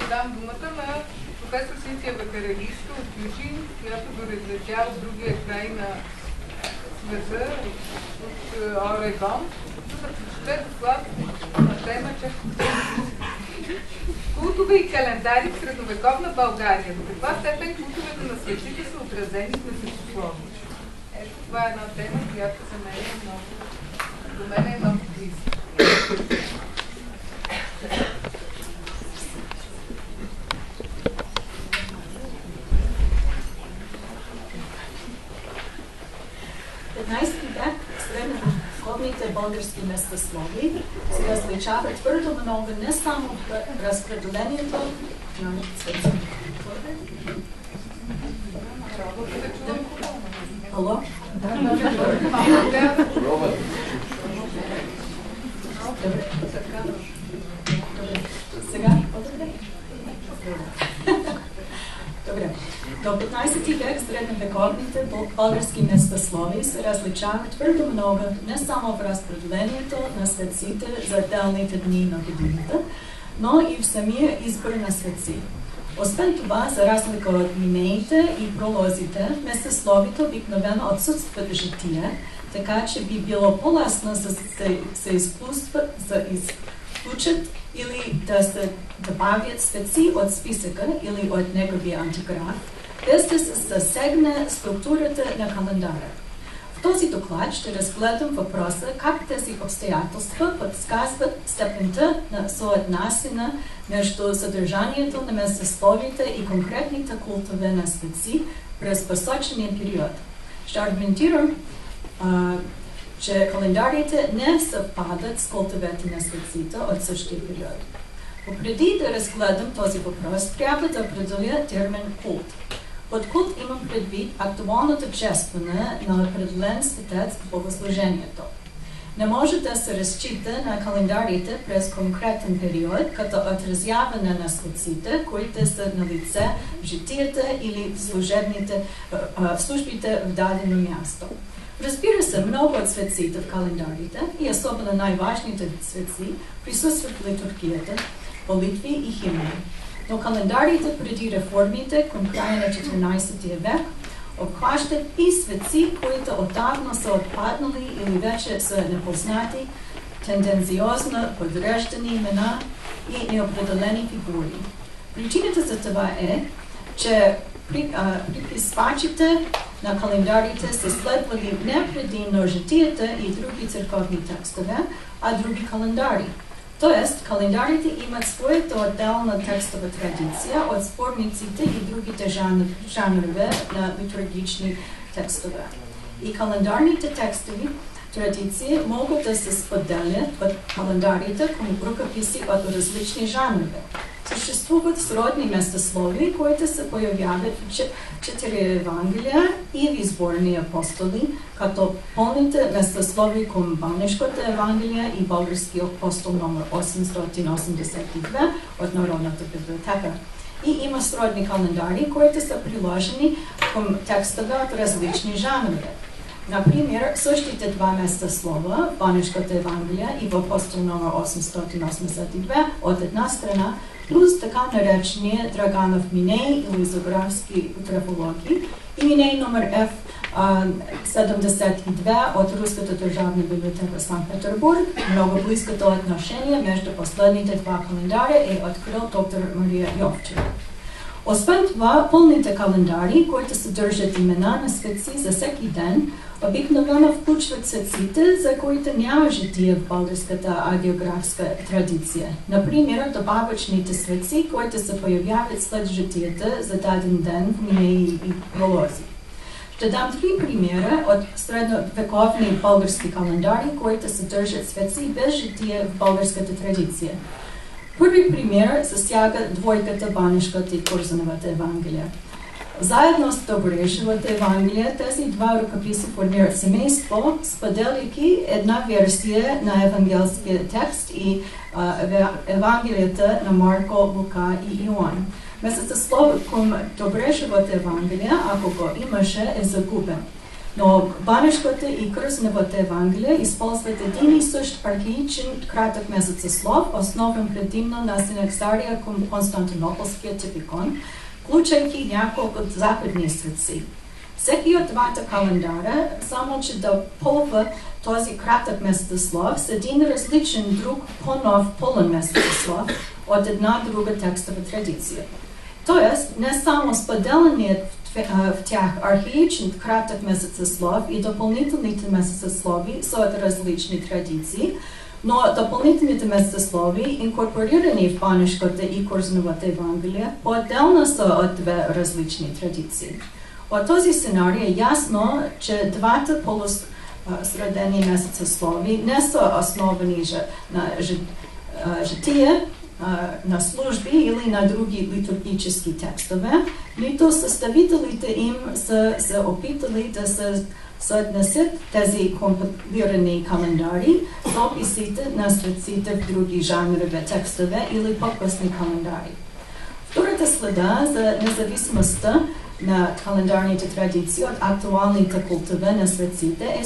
да дам думата на професор Синтия Вакарелийска от Юджин, която долетя от другия край на света, от Орегон, за да прочете доклад на тема култове и календари в средновековна България. До каква степен култовете на светците са отразени в месецословие? Ето, това е една тема, която за мен до мен е много близка. век средновековните български местослови се различават твърдо много не само в разпределението на светци. Алло? Сега? Добре. До 15 век средновековните български местослови се различават твърдо много не само в разпределението на светците за отделните дни на годината, но и в самия избор на светци. Освен това, за разлика от минеите и пролозите, в местословите обикновено отсъстват жития, така че би било по-лесно да се изключат или да се добавят светци от списъка или от неговия антиграф, без да се засегне структурата на календара. В този доклад ще разгледам въпроса как тези обстоятелства подсказват степента на съотнасяне между съдържанието на местословите и конкретните култове на светци през посочения период. Ще аргументирам, че календарите не съвпадат с култовете на светците от същия период. Преди да разгледам този въпрос, трябва да определя термин култ. Под култ имам предвид актуалното честване на определен светец в богослужението. Не може да се разчита на календарите през конкретен период като отразяване на светците, които са на лице в житията или в службите в дадено място. Разбира се, много от светците в календарите и особено най-важните светци присъстват в литургията, молитви и химни. Но календарите преди реформите към края на 14 век обхващат и светци, които отдавна са отпаднали или вече са непознати, тенденциозно подреждани имена и неопределени фигури. Причината за това е, че приписвачите на календарите са следвали не предимно житията и други църковни текстове, а други календари. Тоест, календарите имат своята отделна текстова традиция от сборниците и другите жанрове на литургични текстове. И календарните текстови традиции могат да се споделят от календарите като рукописи от различни жанрове. Съществуват сродни местословия, които се появяват в 4 Евангелия и в изборни апостоли, като пълните местословия към Банешката Евангелия и Български апостол номер 882 от Народната библиотека. И има сродни календари, които са приложени към текстове от различни жанрове. Например, същите два местослова, Банешката Евангелия и в апостол номер 882 от една страна, плюс така наречения Драганов Миней или изографски графологи и Миней номер F72 от Руската държавна библиотека в Санкт-Петербург. Много близкото отношение между последните два календаря е открил доктор Мария Йовчева. Освен това, пълните календари, които съдържат имена на светци за всеки ден, обикновено включват светците, за които няма жития в българската агеографска традиция. Например, добавъчните светци, които се появяват след житията за даден ден в минеи и пролози. Ще дам 3 примера от средновековни български календари, които съдържат светци без жития в българската традиция. Първи пример засяга двойката Банешката и Курзановата Евангелия. Заедно с Добрежевата Евангелия тези два ръкописи формират семейство, споделяйки една версия на евангелския текст и Евангелията на Марко, Лука и Йоан. Местословът към Добрежевата Евангелия, ако го имаше, е загубен. Но Банешката и Кръсневата Евангелие използват един и същ архаичен кратък месецеслов, основен предимно на Синексария към Константинополския типикон, включайки няколко западни светци. Всеки от двата календара, само че да полва този кратък месецеслов с един различен друг, по-нов пълен месецеслов от една друга текстова традиция. Тоест, не само споделеният в тях архаичен кратък месецеслов и допълнителните месецеслови са от различни традиции, но допълнителните месецеслови, инкорпорирани в Банешката и Кръсневата Евангелие, отделно са от две различни традиции. От този сценарий е ясно, че двата полусредени месецеслови не са основани на житие, на служби или на други литургически текстове, нито съставителите им са се опитали да се съотнесат тези компилирани календари с описите на светците в други жанрове текстове или по-късни календари. Втората следа за независимостта на календарните традиции от актуалните култове на светците е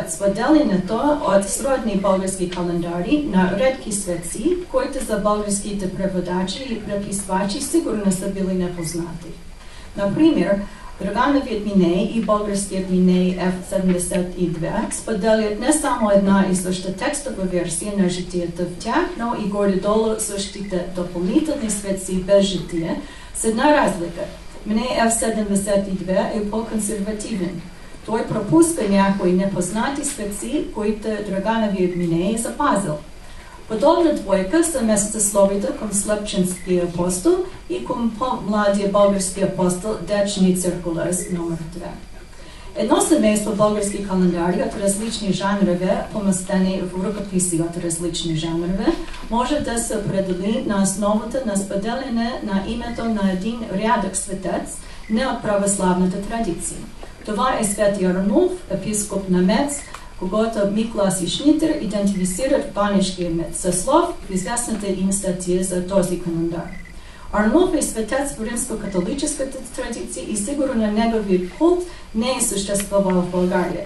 споделянето от сродни български календари на редки светци, които за българските преводачи и преписвачи сигурно са били непознати. Например, Драгановият Миней и българският Миней F72 споделят не само една и съща текстова версия на житията в тях, но и горе-долу същите допълнителни светци без житие, с една разлика. Миней F72 е по-консервативен. Той пропуска някои непознати светци, които Драгановият Миней е запазил. Подобна двойка са месецесловите към Слъпченския апостол и към по-младия български апостол Дечни Циркулес номер 2. Едно семейство български календари от различни жанрове, поместени в рукописи от различни жанрове, може да се определи на основата на споделяне на името на един рядък светец, не от православната традиция. Това е Свети Арнулф, епископ на Мец, когато Миклас и Шнитер идентифицират банешкия месецеслов в известната им статия за този календар. Арнулф е светец в римско-католическата традиция и сигурно неговият култ не е съществувал в България.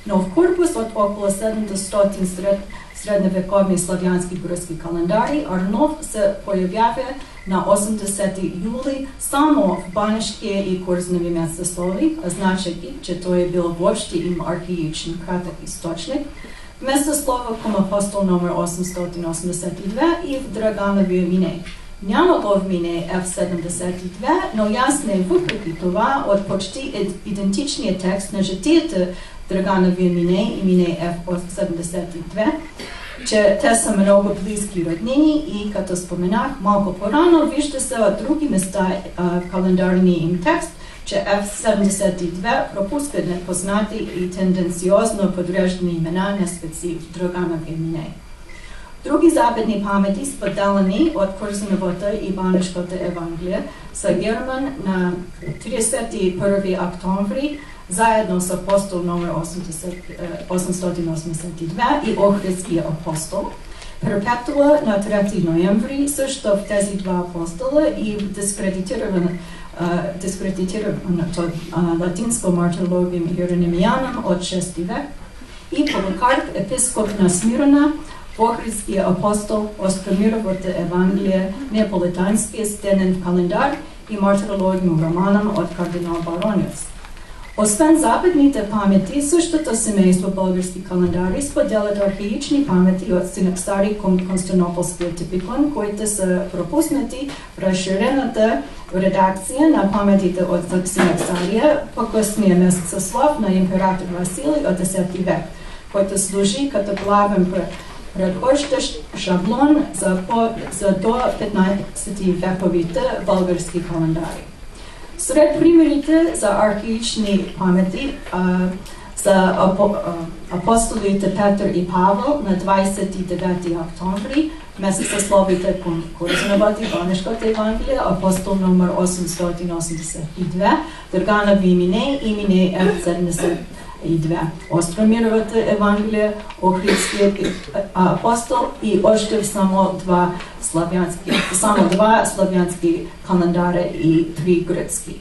Но в корпус от около 700 средновековни славянски гръцки календари Арнулф се появява на 80 юли само в банешкия и Кръсневи месецеслови, означайки, че той е бил въобще им архаичен кратък източник, месецеслова към апостол номер 882 и в Драгановия Миней. Няма го в Миней F72, но ясно е въпреки това от почти идентичния текст на житията Драгановия Миней и Миней F72, че те са много близки роднини и, като споменах малко по-рано, вижда се от други места в календарния им текст, че F72 пропуска непознати и тенденциозно подреждани имена на светци в Драгановия Миней. Други западни памети, споделени от Кръсневата и Банешката Евангелия, са Герман на 31 октомври, заедно с апостол номер 882 и Охридския апостол. Перпетуа на 3 ноември, също в тези два апостола и в дискредитираното латинско мартирологиум Херонимианум от 6 век и Поликарп, епископ на Смирна, Охридския апостол, Остромировата Евангелие, Неаполитанския стенен календар и Мартирологиум Романум от кардинал Барониус. Освен западните памети, същото семейство български календари споделят архаични памети от Синексарий към Константинополския типикон, които са пропуснати в разширената редакция на паметите от Синексария по късния месецеслов на император Василий от 10 век, който служи като главен предхождащ шаблон за до 15 вековите български календари. Сред примерите за архаични памети са апостолите Петър и Павел на 29 октомври, месецесловите към Кръсневата и Банешката Евангелия, апостол номер 882, Драганови Миней и Миней F72. Остромировата Евангелия, Охридският апостол и още само два славянски календара и 3 гръцки.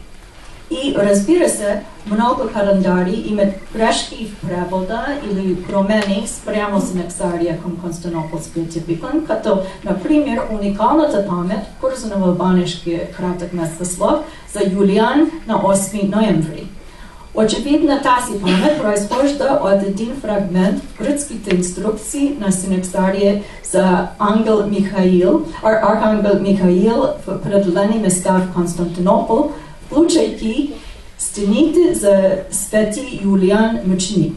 И разбира се, много календари имат грешки в превода или промени спрямо Синексария към Константинополския типикон, като, например, уникалната памет, вкурзана в банешкия кратък местослов за Юлиан на 8 ноември. Очевидно тази памет произхожда от един фрагмент в гръцките инструкции на Синексария за Архангел Михаил в определени места в Константинопол, включайки стените за Свети Юлиан мъченик,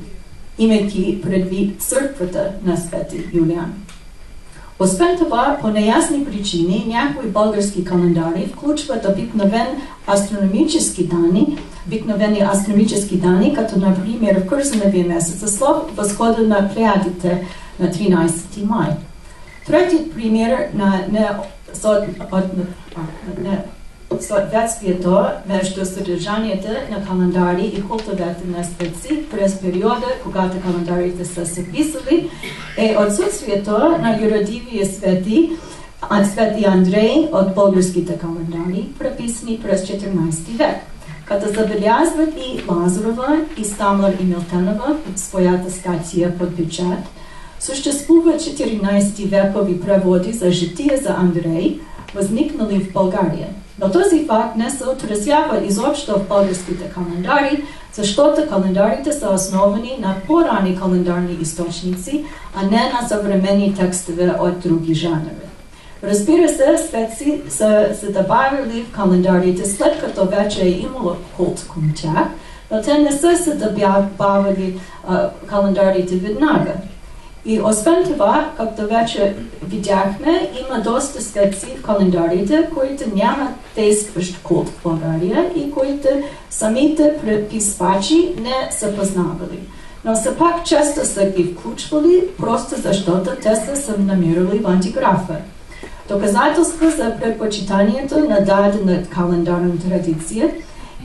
имайки предвид църквата на Свети Юлиан. Освен това, по неясни причини, някои български календари включват обикновени астрономически данни, като например в Кърсановия месецеслов възхода на Плеядите на 13 май. Третият пример на съответствието между съдържанията на календари и култовете на светци през периода, когато календарите са се писали, е отсъствието на юродивия свети Андрей от българските календари, преписани през 14 век. Като забелязват и Лазарова, и Стамлер и Милтенова в своята статия под печат, съществуват 14 векови преводи за житие за Андрей, възникнали в България. Но този факт не се отразява изобщо в българските календари, защото календарите са основани на по-рани календарни източници, а не на съвременни текстове от други жанри. Разбира се, светци са се добавили в календарите след като вече е имало култ към тях, но те не са се добавили календарите веднага. И освен това, както вече видяхме, има доста светци в календарите, които нямат действащ култ в България и които самите преписвачи не са познавали. Но все пак често са ги включвали, просто защото те са се намирали в антиграфа. Доказателство за предпочитанието на дадена календарна традиция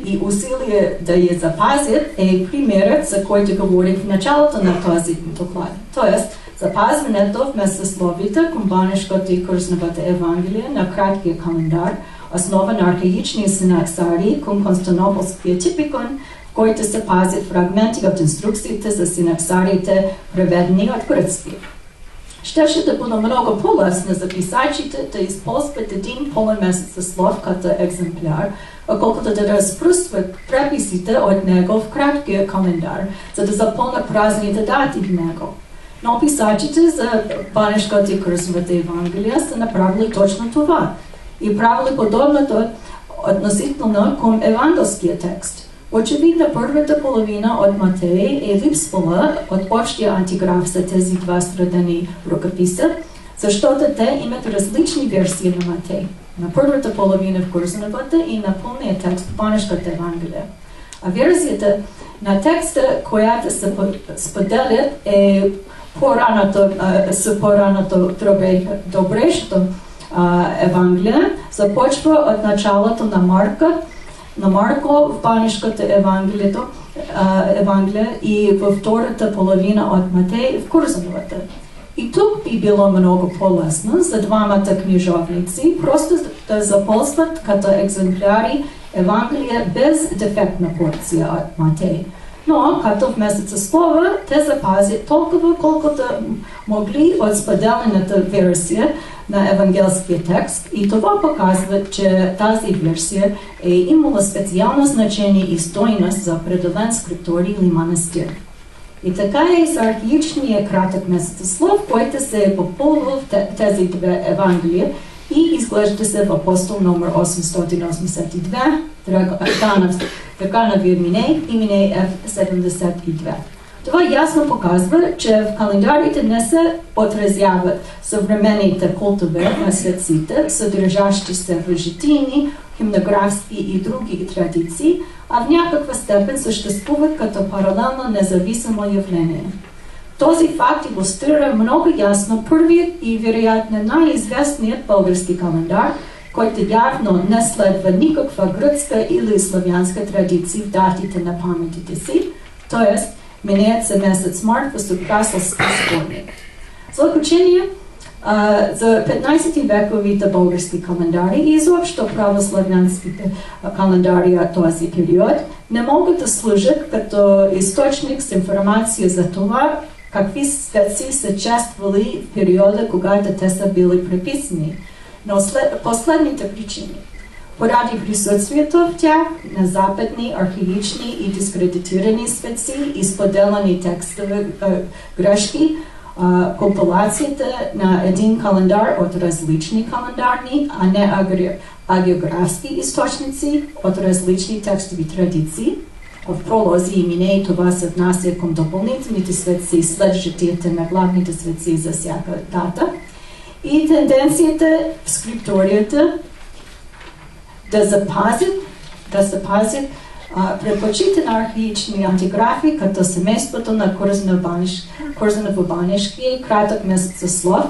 и усилие да я запазят е примерът, за който говорих в началото на този доклад. Тоест, запазването в местословите към Банешката и Кърсновата Евангелие на краткия календар, основа на архаичния синаксарий към Константинополския типикон, в който се пазят фрагменти от инструкциите за синаксариите, преведени от гръцки. Щеше да бъде много по-лесно за писачите да използват един пълен месецеслов като екземпляр, отколкото да разпръстват преписите от него в краткия календар, за да запълнят празните дати в него. Но писачите за Банешката и Кърсновата Евангелия са направили точно това и правили подобното относително към евангелския текст. Очевидно, първата половина от Матей е липсвала от общия антиграф за тези два средани рукописа, защото те имат различни версии на Матей. На първата половина в Кърсновата и на пълния текст в Банешката Евангелия. А версията на текста, която се споделят, е по-раното добрейшото Евангелие, започва от началото на Марко в Банешката Евангелие и във втората половина от Матей в Кърсновата. И тук би било много по-лесно за двамата книжовници просто да заползват като екземпляри Евангелие без дефектна порция от Матей. Но, като в месецеслова, те запазят толкова, колкото могли от споделената версия на евангелския текст и това показва, че тази версия е имала специално значение и стойност за определен скриптор или манастир. И така е с архаичния кратък месецеслов, който се е попълвал в тези две Евангелия и изглежда се в апостол номер 882, Драгановия Миней и Миней F72. Това ясно показва, че в календарите не се отразяват съвременните култове на светците, съдържащи се в житийни, химнографски и други традиции, а в някаква степен съществуват като паралелно независимо явление. Този факт илюстрира много ясно първият и вероятно най-известният български календар, който явно не следва никаква гръцка или славянска традиция в датите на паметите си, т.е. минеят се месец март в Сукрасълски сборник. В заключение, за 15 вековите български календари и изобщо православянските календари от този период не могат да служат като източник с информация за това какви светци са чествали в периода, когато те са били преписани. Но последните причини. Поради присъствието в тях на западни, архаични и дискредитирани светци и споделени текстове грешки, компилацията на един календар от различни календарни, а не агеографски източници от различни текстови традиции. В пролози и минеи това се внася към допълнителните светци след житията на главните светци за всяка дата. И тенденцията в скрипторията да запазят предпочитани архаични антиграфи, като семейството на Корзаново-Банешки, кратък местослов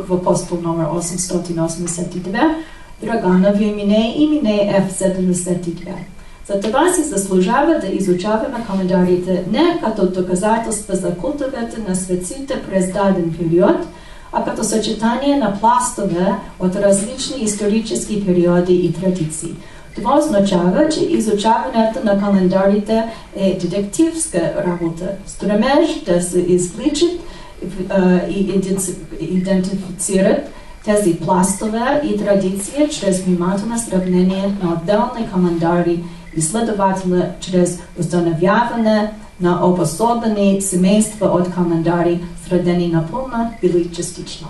в апостол номер 882, Драганови Миней и Миней F72. За това си заслужава да изучаваме календарите не като доказателства за култовете на светците през даден период, а като съчетание на пластове от различни исторически периоди и традиции. Това означава, че изучаването на календарите е детективска работа. Стремеж да се извличат и идентифицират тези пластове и традиции чрез внимателно сравнение на отделни календари и следователно чрез установяване на обособени семейства от календари, средени напълно или частично.